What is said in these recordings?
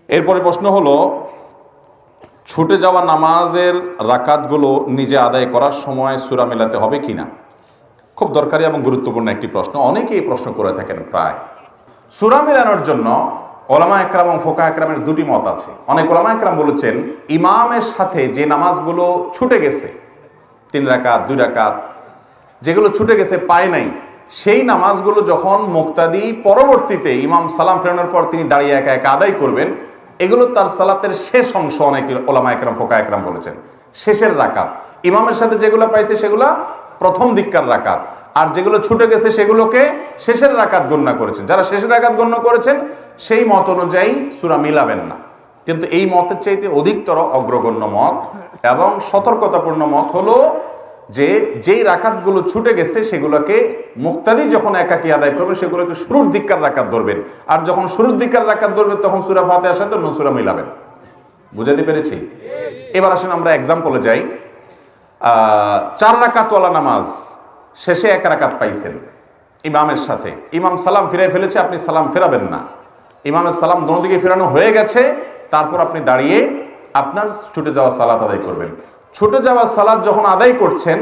এরপরে প্রশ্ন হলো, ছুটে যাওয়া নামাজের রাকাতগুলো নিজে আদায় করার সময় সূরা মেলাতে হবে কিনা। খুব দরকারি এবং গুরুত্বপূর্ণ একটি প্রশ্ন, অনেকেই প্রশ্ন করে থাকেন। প্রায় সূরা মেলানোর জন্য ওলামা একরাম এবং ফোকা একরামের দুটি মত আছে। অনেক ওলামা একরাম বলেছেন, ইমামের সাথে যে নামাজগুলো ছুটে গেছে, 3 রাকাত 2 রাকাত, যেগুলো ছুটে গেছে পায় নাই, সেই নামাজগুলো যখন মুক্তাদি পরবর্তীতে ইমাম সালাম ফেরানোর পর তিনি দাঁড়িয়ে একা একা আদায় করবেন, এগুলো তার সালাতের শেষ অংশ। অনেক ওলামা একরাম ফোকা একরাম বলেছেন শেষের রাকাত। ইমামের সাথে যেগুলো পাইছে সেগুলো প্রথম দিককার রাকাত, আর যেগুলো ছুটে গেছে সেগুলোকে শেষের রাকাত গণ্য করেছেন। যারা শেষের রাকাত গণ্য করেছেন সেই মত অনুযায়ী সূরা মিলাবেন না। কিন্তু এই মতের চাইতে অধিকতর অগ্রগণ্য মত এবং সতর্কতাপূর্ণ মত হলো যে যেই রাকাতগুলো ছুটে গেছে সেগুলোকে মুক্তাদি যখন একাকী আদায় করবেন সেগুলোকে শুরুর দিককার রাকাত ধরবেন, আর যখন শুরুর দিককার রাকাত ধরবেন তখন সূরা ফাতিহার সাথে অন্য সূরা মিলাবেন। বুঝাতে পেরেছি? এবার আসেন আমরা এক্সাম্পলে যাই। 4 রাকাতওয়ালা নামাজ, শেষে 1 রাকাত পাইছেন ইমামের সাথে, ইমাম সালাম ফিরাই ফেলেছে, আপনি সালাম ফেরাবেন না। ইমামের সালাম দোনো দিকে ফেরানো হয়ে গেছে, তারপর আপনি দাঁড়িয়ে আপনার ছুটে যাওয়া সালাত আদায় করবেন। ছুটে যাওয়া সালাত যখন আদায় করছেন,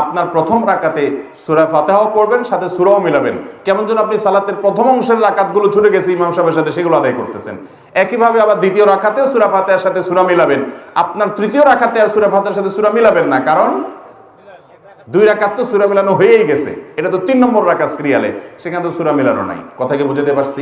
আপনার প্রথম রাকাতে সূরা ফাতিহাও পড়বেন, সাথে সূরাও মিলাবেন। কেমন যেন আপনি সালাতের প্রথম অংশের রাকাতগুলো ছুটে গেছে ইমাম সাহেবের সাথে, সেগুলো আদায় করতেছেন। একইভাবে আবার দ্বিতীয় রাকাতেও সূরা ফাতিহার সাথে সূরা মিলাবেন। আপনার তৃতীয় রাকাতে আর সূরা ফাতিহার সাথে সূরা মিলাবেন না, কারণ 2 রাকাত তো সূরা মিলানো হয়েই গেছে। এটা তো 3 নম্বর রাকাত সিরিয়ালে, সেখানে তো সূরা মিলানো নাই। কথা কি বুঝতে পারছি?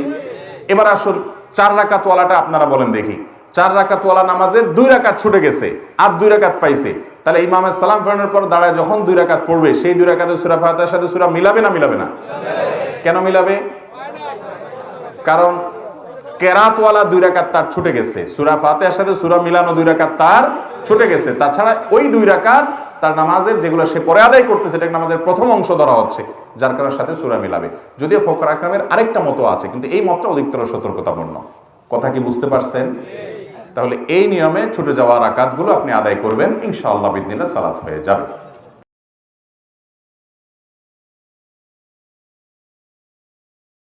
এবার আসুন 4 রাকাতওয়ালাটা আপনারা বলেন দেখি। 4 রাকাতওয়ালা নামাজের 2 রাকাত ছুটে গেছে আর 2 রাকাত পাইছে, তাহলে ইমামের সালাম ফেরানোর পর দাঁড়ায় যখন 2 রাকাত পড়বে, সেই 2 রাকাতে সূরা ফাতিহার সাথে সূরা মিলাবে না মিলাবে না? কেন মিলাবে? কারণ কেরাতওয়ালা 2 রাকাত তার ছুটে গেছে, সূরা ফাতিহার সাথে সূরা মিলানো 2 রাকাত তার ছুটে গেছে। তাছাড়া ওই 2 রাকাত তার নামাজের যেগুলো সে পরে আদায় করতেছে, এটা নামাজের প্রথম অংশ ধরা হচ্ছে, যার কারণে সাথে সূরা মিলাবে। যদিও ফকর আকরামের আরেকটা মতো আছে, কিন্তু এই মতটা অধিকতর সতর্কতাপূর্ণ। কথা কি বুঝতে পারছেন? তাহলে এই নিয়মে ছুটে যাওয়া রাকাতগুলো আপনি আদায় করবেন, ইনশাআল্লাহ বিদিনিল্লাহ সালাত হয়ে যাবে।